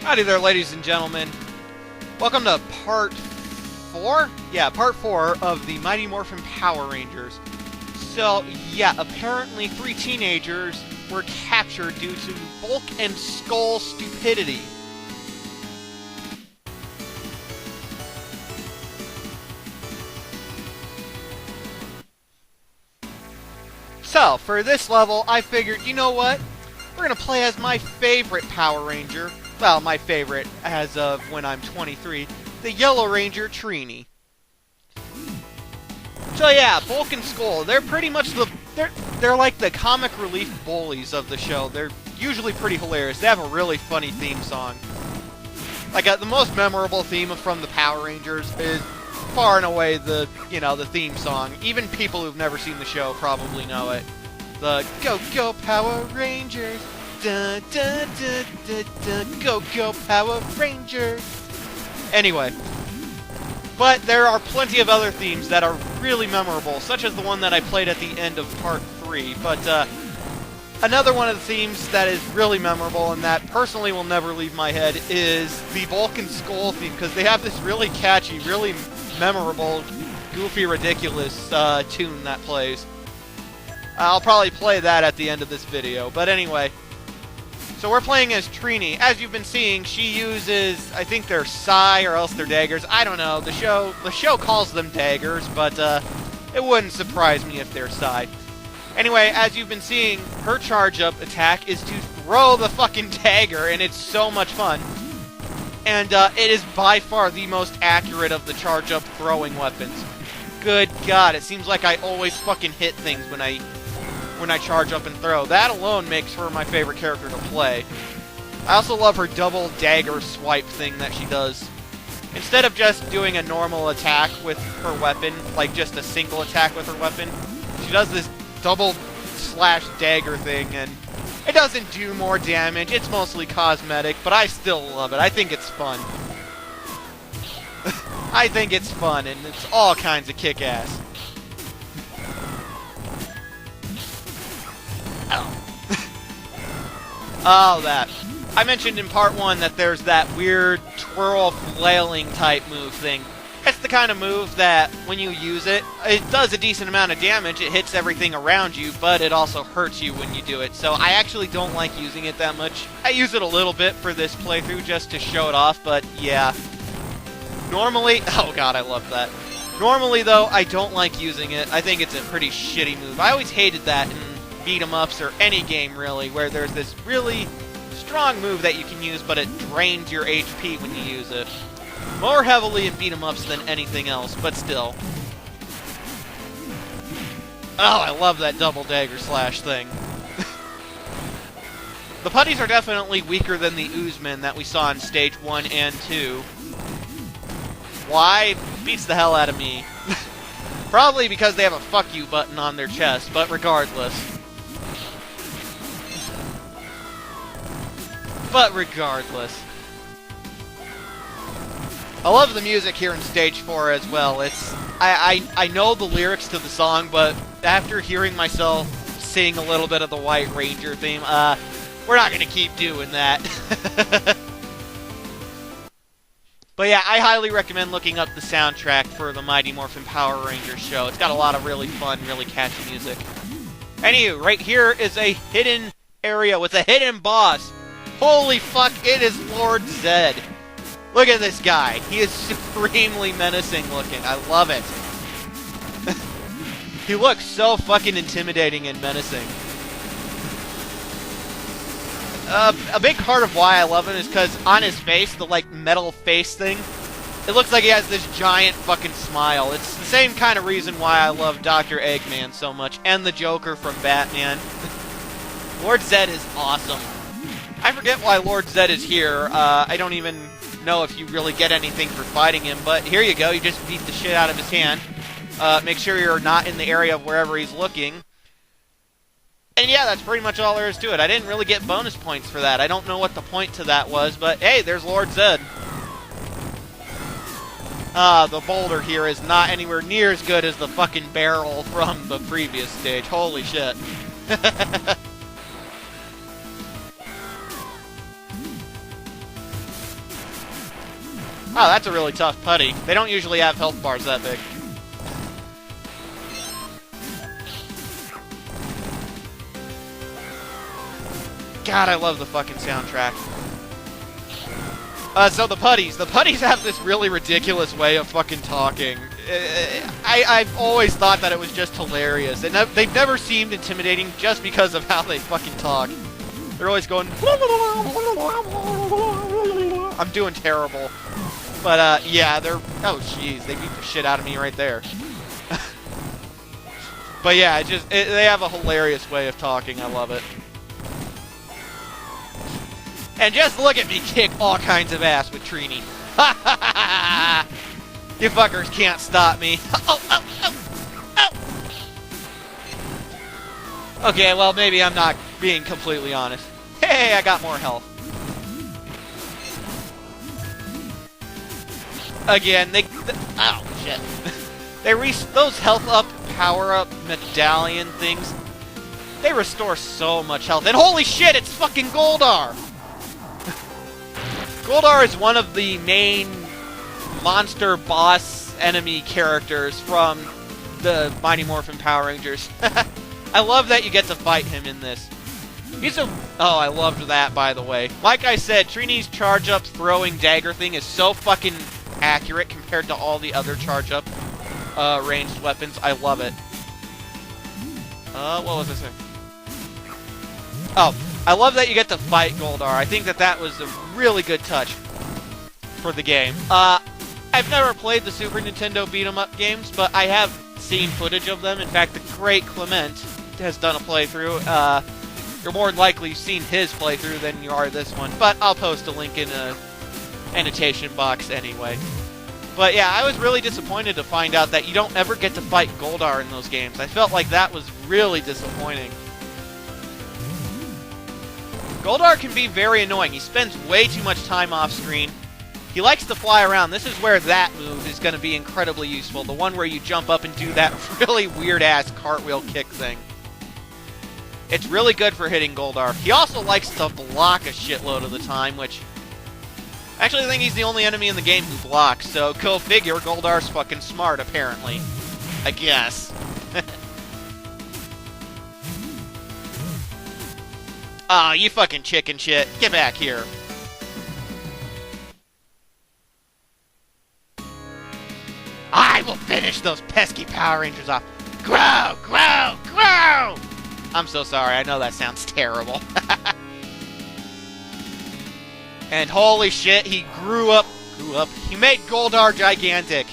Howdy there, ladies and gentlemen. Welcome to part 4? Yeah, part 4 of the Mighty Morphin Power Rangers. So, yeah, apparently 3 teenagers were captured due to Bulk and Skull stupidity. So, for this level, I figured, you know what? We're gonna play as my favorite Power Ranger. Well, my favorite as of when I'm 23. The Yellow Ranger, Trini. So yeah, Bulk and Skull, they're pretty much they're like the comic relief bullies of the show. They're usually pretty hilarious. They have a really funny theme song. Like, the most memorable theme from the Power Rangers is far and away the theme song. Even people who've never seen the show probably know it. The Go Go Power Rangers, da da da da da, Go Go Power Rangers. Anyway, but there are plenty of other themes that are really memorable, such as the one that I played at the end of part 3. But another one of the themes that is really memorable and that personally will never leave my head is the Bulk and Skull theme, because they have this really catchy, really memorable, goofy, ridiculous tune that plays. I'll probably play that at the end of this video, but anyway. So we're playing as Trini. As you've been seeing, she uses, I think they're Sai or else they're daggers. I don't know. The show calls them daggers, but it wouldn't surprise me if they're Sai. Anyway, as you've been seeing, her charge-up attack is to throw the fucking dagger, and it's so much fun. And it is by far the most accurate of the charge-up throwing weapons. Good God, it seems like I always fucking hit things when I charge up and throw. That alone makes her my favorite character to play. I also love her double dagger swipe thing that she does. Instead of just doing a normal attack with her weapon, like just a single attack with her weapon, she does this double slash dagger thing, and it doesn't do more damage. It's mostly cosmetic, but I still love it. I think it's fun. I think it's fun, and it's all kinds of kick-ass. Oh, that. I mentioned in part 1 that there's that weird twirl flailing type move thing. It's the kind of move that, when you use it, it does a decent amount of damage. It hits everything around you, but it also hurts you when you do it. So I actually don't like using it that much. I use it a little bit for this playthrough just to show it off, but yeah. Normally, oh god, I love that. Normally, though, I don't like using it. I think it's a pretty shitty move. I always hated that in beat-em-ups or any game, really, where there's this really strong move that you can use, but it drains your HP when you use it. More heavily in beat-em-ups than anything else, but still. Oh, I love that double dagger slash thing. The putties are definitely weaker than the Oozmen that we saw in Stage 1 and 2. Why? Beats the hell out of me. Probably because they have a fuck you button on their chest, but regardless. I love the music here in Stage 4 as well. I know the lyrics to the song, but after hearing myself sing a little bit of the White Ranger theme, we're not going to keep doing that. But yeah, I highly recommend looking up the soundtrack for the Mighty Morphin Power Rangers show. It's got a lot of really fun, really catchy music. Anywho, right here is a hidden area with a hidden boss. Holy fuck, it is Lord Zed. Look at this guy. He is supremely menacing looking. I love it. He looks so fucking intimidating and menacing. A big part of why I love him is because on his face, the, like, metal face thing, it looks like he has this giant fucking smile. It's the same kind of reason why I love Dr. Eggman so much, and the Joker from Batman. Lord Zed is awesome. I forget why Lord Zed is here. I don't even know if you really get anything for fighting him, but here you go. You just beat the shit out of his hand. Make sure you're not in the area of wherever he's looking. And yeah, that's pretty much all there is to it. I didn't really get bonus points for that. I don't know what the point to that was, but hey, there's Lord Zed. The boulder here is not anywhere near as good as the fucking barrel from the previous stage. Holy shit. Oh, that's a really tough putty. They don't usually have health bars that big. God, I love the fucking soundtrack. So the putties. The putties have this really ridiculous way of fucking talking. I've always thought that it was just hilarious. And they've never seemed intimidating just because of how they fucking talk. They're always going... I'm doing terrible. But, yeah, they're... Oh, jeez, they beat the shit out of me right there. But, yeah, they have a hilarious way of talking. I love it. And just look at me kick all kinds of ass with Trini. You fuckers can't stop me. Oh, oh, oh, oh. Okay, well, maybe I'm not being completely honest. Hey, I got more health. Again, oh, shit. Those health up, power up, medallion things, they restore so much health. And holy shit, it's fucking Goldar! Goldar is one of the main monster boss enemy characters from the Mighty Morphin Power Rangers. I love that you get to fight him in this. Oh, I loved that, by the way. Like I said, Trini's charge-up throwing dagger thing is so fucking accurate compared to all the other charge-up ranged weapons. I love it. What was I saying? Oh, I love that you get to fight Goldar. I think that was a really good touch for the game. I've never played the Super Nintendo beat-em-up games, but I have seen footage of them. In fact, the great Clement has done a playthrough. You're more than likely seen his playthrough than you are this one, but I'll post a link in a annotation box anyway. But yeah, I was really disappointed to find out that you don't ever get to fight Goldar in those games. I felt like that was really disappointing. Goldar can be very annoying. He spends way too much time off screen. He likes to fly around. This is where that move is going to be incredibly useful. The one where you jump up and do that really weird-ass cartwheel kick thing. It's really good for hitting Goldar. He also likes to block a shitload of the time, which... Actually, I think he's the only enemy in the game who blocks, so go figure, Goldar's fucking smart, apparently. I guess. Aw, you fucking chicken shit. Get back here. I will finish those pesky Power Rangers off. Grow! Grow! Grow! I'm so sorry, I know that sounds terrible. And holy shit, he grew up. He made Goldar gigantic.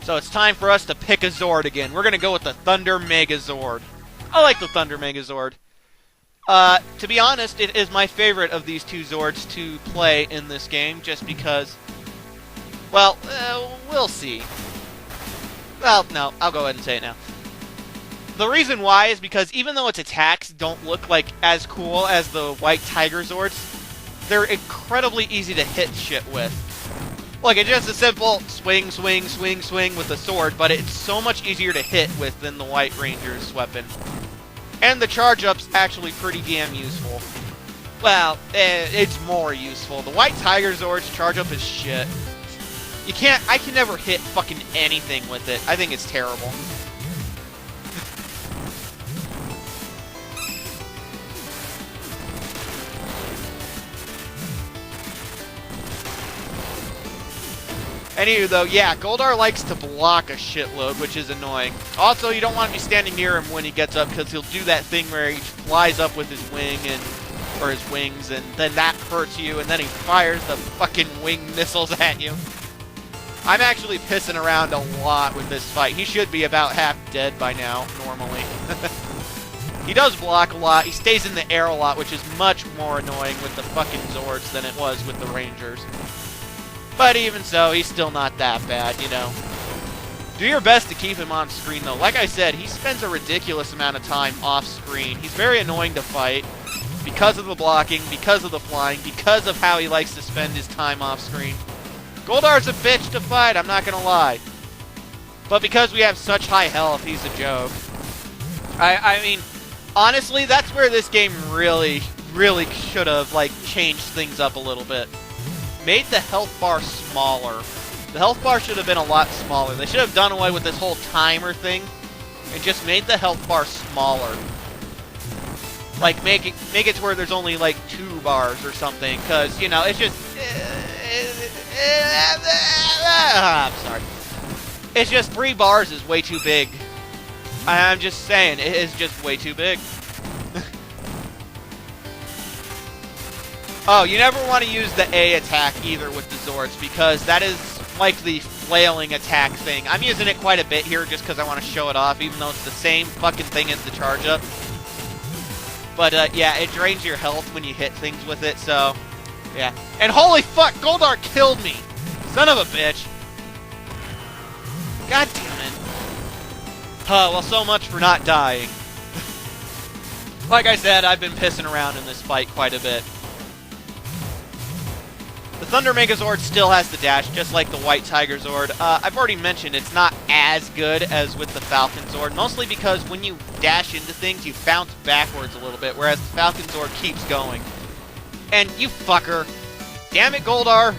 So it's time for us to pick a Zord again. We're gonna go with the Thunder Megazord. I like the Thunder Megazord. To be honest, it is my favorite of these two Zords to play in this game, just because... Well, we'll see. Well, no, I'll go ahead and say it now. The reason why is because even though its attacks don't look like as cool as the White Tiger Zords, they're incredibly easy to hit shit with. Look, it's just a simple swing, swing, swing, swing with the sword, but it's so much easier to hit with than the White Ranger's weapon. And the charge-up's actually pretty damn useful. Well, it's more useful. The White Tiger Zord's charge-up is shit. I can never hit fucking anything with it. I think it's terrible. Anywho, though, yeah, Goldar likes to block a shitload, which is annoying. Also, you don't want to be standing near him when he gets up, because he'll do that thing where he flies up with his or his wings, and then that hurts you, and then he fires the fucking wing missiles at you. I'm actually pissing around a lot with this fight. He should be about half dead by now, normally. He does block a lot. He stays in the air a lot, which is much more annoying with the fucking Zords than it was with the Rangers. But even so, he's still not that bad, you know. Do your best to keep him on screen, though. Like I said, he spends a ridiculous amount of time off screen. He's very annoying to fight because of the blocking, because of the flying, because of how he likes to spend his time off screen. Goldar's a bitch to fight, I'm not gonna lie. But because we have such high health, he's a joke. I mean, honestly, that's where this game really, really should have, like, changed things up a little bit. made the health bar smaller. The health bar should have been a lot smaller. They should have done away with this whole timer thing and just made the health bar smaller. Like, make it to where there's only, like, 2 bars or something, because, you know, it's just... I'm sorry. It's just 3 bars is way too big. I'm just saying, it is just way too big. Oh, you never want to use the A attack either with the Zords, because that is like the flailing attack thing. I'm using it quite a bit here just because I want to show it off, even though it's the same fucking thing as the charge up. But, yeah, it drains your health when you hit things with it, so, yeah. And holy fuck, Goldar killed me! Son of a bitch. God damn it. Well, so much for not dying. Like I said, I've been pissing around in this fight quite a bit. The Thunder Megazord still has the dash, just like the White Tiger Zord. I've already mentioned it's not as good as with the Falcon Zord, mostly because when you dash into things, you bounce backwards a little bit, whereas the Falcon Zord keeps going. And you fucker. Damn it, Goldar.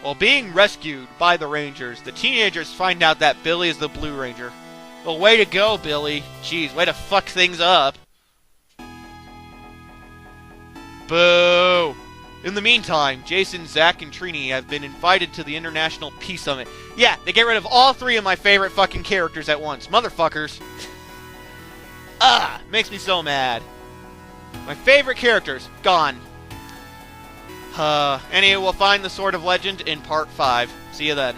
While being rescued by the Rangers, the teenagers find out that Billy is the Blue Ranger. Well, way to go, Billy. Jeez, way to fuck things up. Boo! In the meantime, Jason, Zach, and Trini have been invited to the International Peace Summit. Yeah, they get rid of all 3 of my favorite fucking characters at once. Motherfuckers. Makes me so mad. My favorite characters, gone. Anyway, we'll find the Sword of Legend in Part 5. See you then.